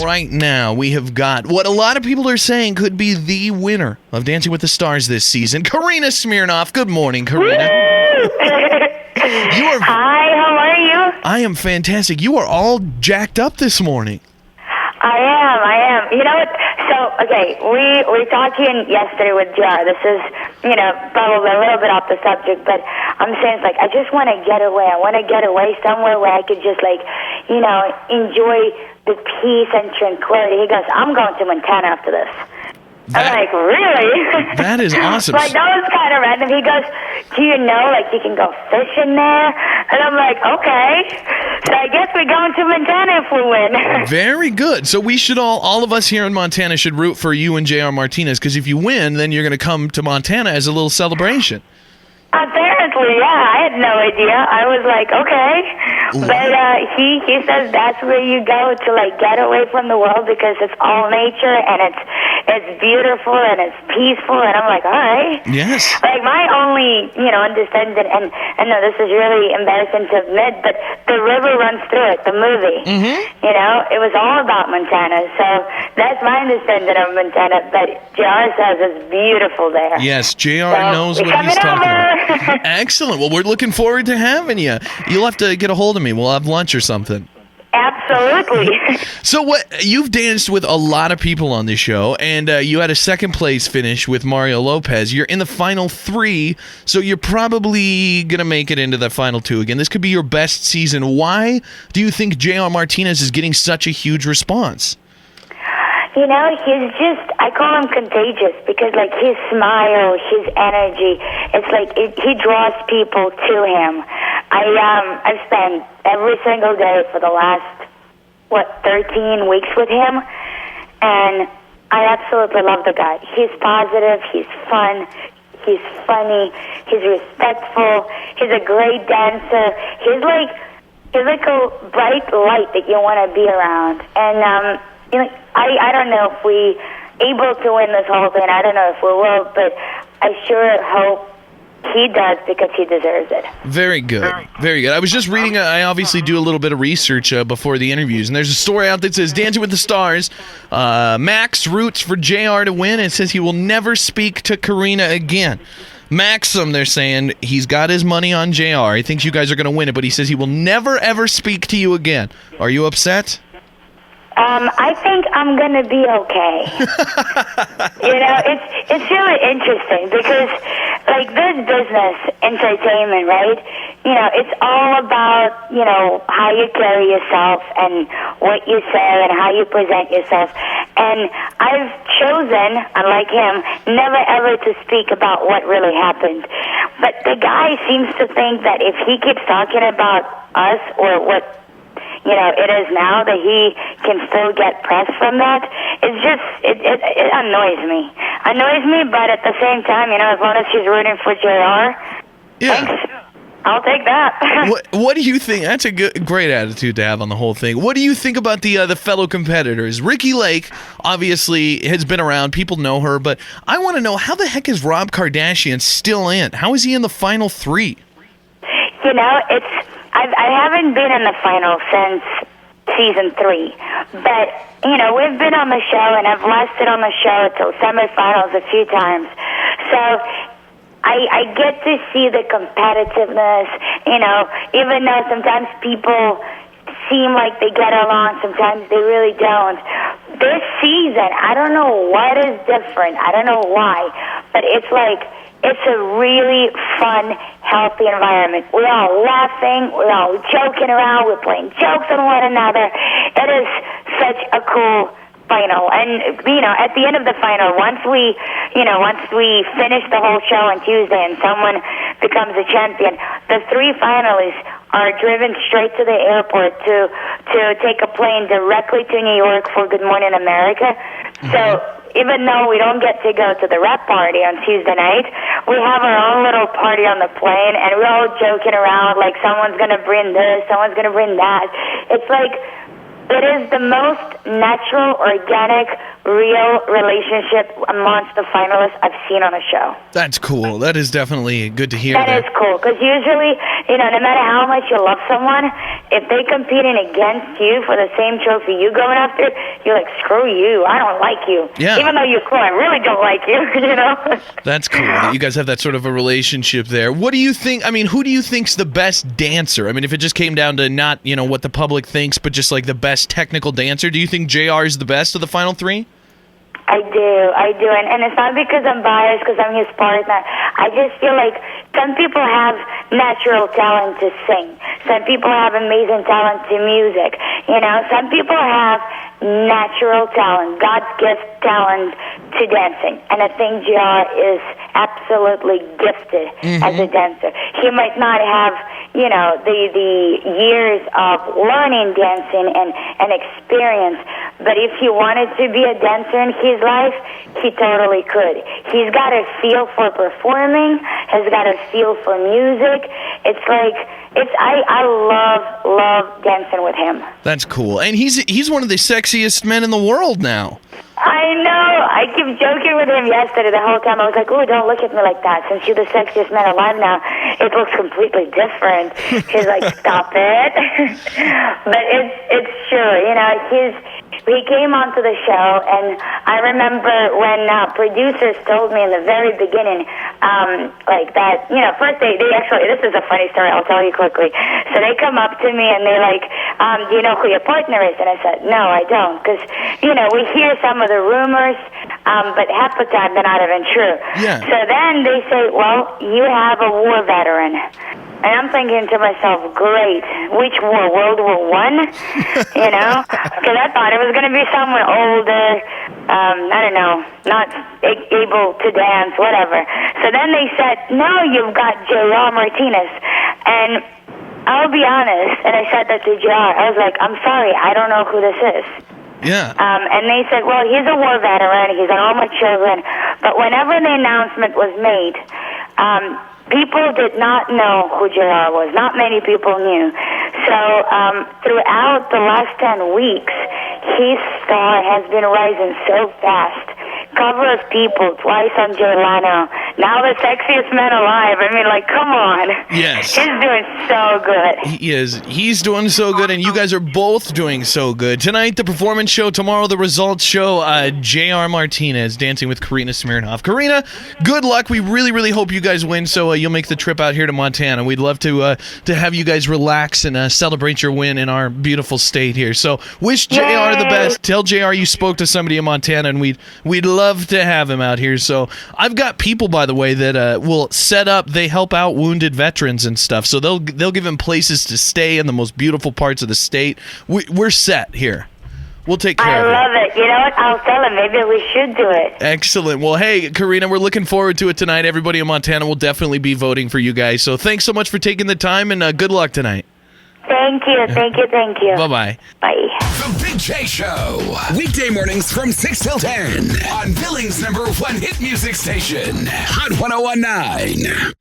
Right now, we have got what a lot of people are saying could be the winner of Dancing with the Stars this season, Karina Smirnoff. Good morning, Karina. Hi, how are you? I am fantastic. You are all jacked up this morning. I am. You know what? So, okay, we were talking yesterday with JR. This is, probably a little bit off the subject, but I'm saying, I just want to get away. I want to get away somewhere where I could just, enjoy the peace and tranquility. He goes, I'm going to Montana after this. I'm like, really? That is awesome. That was kind of random. He goes, do you know, you can go fishing there? And I'm like, okay. So I guess we're going to Montana if we win. Very good. So we should all of us here in Montana should root for you and JR Martinez, because if you win, then you're going to come to Montana as a little celebration. Apparently, yeah. I had no idea. I was like, okay. But he says that's where you go to, get away from the world because it's all nature and it's beautiful and it's peaceful. And I'm like, all right. Yes. My only, understanding, and I know this is really embarrassing to admit, but the river runs through it, the movie. Mm-hmm. It was all about Montana. So that's my understanding of Montana. But JR says it's beautiful there. Yes, JR knows what he's talking about. Excellent. Well, we're looking forward to having you. You'll have to get a hold of me. We'll have lunch or something. Absolutely. So you've danced with a lot of people on this show, and you had a second place finish with Mario Lopez. You're in the final 3, so you're probably going to make it into the final 2 again. This could be your best season. Why do you think JR Martinez is getting such a huge response? He's just, I call him contagious because, his smile, his energy, it's he draws people to him. I've spent every single day for the last, 13 weeks with him, and I absolutely love the guy. He's positive, he's fun, he's funny, he's respectful, he's a great dancer. He's like a bright light that you want to be around. And, I don't know if we able to win this whole thing. I don't know if we will, but I sure hope he does because he deserves it. Very good. Very good. I was just reading, I obviously do a little bit of research before the interviews, and there's a story out that says Dancing with the Stars, Max roots for JR to win. It says he will never speak to Karina again. Maxim, they're saying, he's got his money on JR. He thinks you guys are going to win it, but he says he will never, ever speak to you again. Are you upset? I think I'm going to be okay. It's really interesting because, this business, entertainment, right? It's all about, how you carry yourself and what you say and how you present yourself. And I've chosen, unlike him, never ever to speak about what really happened. But the guy seems to think that if he keeps talking about us or what it is now, that he can still get press from that. It's just, it annoys me. But at the same time, as long as she's rooting for JR, thanks. I'll take that. What do you think? That's a great attitude to have on the whole thing. What do you think about the fellow competitors? Ricky Lake obviously has been around. People know her, but I want to know, how the heck is Rob Kardashian still in? How is he in the final 3? I haven't been in the final since season 3, but we've been on the show, and I've lasted on the show till semifinals a few times. So I get to see the competitiveness. Even though sometimes people seem like they get along, sometimes they really don't. This season, I don't know what is different. I don't know why, but it's a really fun, healthy environment. We're all laughing, we're all joking around, we're playing jokes on one another. It is such a cool final. And, at the end of the final, once we finish the whole show on Tuesday and someone becomes a champion, the 3 finalists are driven straight to the airport to take a plane directly to New York for Good Morning America. Mm-hmm. So even though we don't get to go to the rap party on Tuesday night, we have our own little party on the plane, and we're all joking around like someone's going to bring this, someone's going to bring that. It's it is the most natural, organic, real relationship amongst the finalists I've seen on a show. That's cool. That is definitely good to hear. That is cool, because usually, no matter how much you love someone, if they competing against you for the same trophy you going after, you're like, screw you, I don't like you. Yeah. Even though you're cool, I really don't like you, That's cool that you guys have that sort of a relationship there. What do you think, who do you think's the best dancer? If it just came down to not, what the public thinks, but just like the best technical dancer, do you think JR is the best of the final three? I do, and it's not because I'm biased, because I'm his partner. I just feel like some people have natural talent to sing. Some people have amazing talent to music. Some people have natural talent, God's gift talent to dancing. And I think JR is absolutely gifted as a dancer. He might not have, the years of learning dancing and experience, but if he wanted to be a dancer in his life, he totally could. He's got a feel for performing, has got a feel for music. I love dancing with him. That's cool. And he's one of the sexiest men in the world now. I know. I keep joking with him yesterday the whole time. I was like, oh, don't look at me like that. Since you're the sexiest man alive now, it looks completely different. He's like, stop it. But it's true. He came onto the show, and I remember when producers told me in the very beginning, first they actually, this is a funny story, I'll tell you quickly. So they come up to me and they're like, do you know who your partner is? And I said, no, I don't, because, we hear some of the rumors, but half the time they're not even true. Yeah. So then they say, well, you have a war veteran. And I'm thinking to myself, great, which war, World War I? Because I thought it was going to be someone older, I don't know, not able to dance, whatever. So then they said, no, you've got JR Martinez. And I'll be honest, and I said that to JR, I was like, I'm sorry, I don't know who this is. Yeah. And they said, well, he's a war veteran, he's on all my children. But whenever the announcement was made, people did not know who JR was. Not many people knew. So throughout the last 10 weeks, his star has been rising so fast. Cover of People, twice on Jay Leno. Now the sexiest man alive. Come on. Yes. He's doing so good. He is. He's doing so good, and you guys are both doing so good. Tonight, the performance show. Tomorrow, the results show. JR Martinez dancing with Karina Smirnoff. Karina, good luck. We really, really hope you guys win, so you'll make the trip out here to Montana. We'd love to have you guys relax and celebrate your win in our beautiful state here. So wish JR the best. Tell JR you spoke to somebody in Montana, and we'd love to have him out here. So I've got people, by the way, that will set up. They help out wounded veterans and stuff. So they'll give him places to stay in the most beautiful parts of the state. We're set here. We'll take care of it. I love it. You know what? I'll tell him. Maybe we should do it. Excellent. Well, hey, Karina, we're looking forward to it tonight. Everybody in Montana will definitely be voting for you guys. So thanks so much for taking the time, and good luck tonight. Thank you. Bye-bye. Bye. The Big J Show. Weekday mornings from 6 till 10 on Billings' #1 hit music station, Hot 101.9.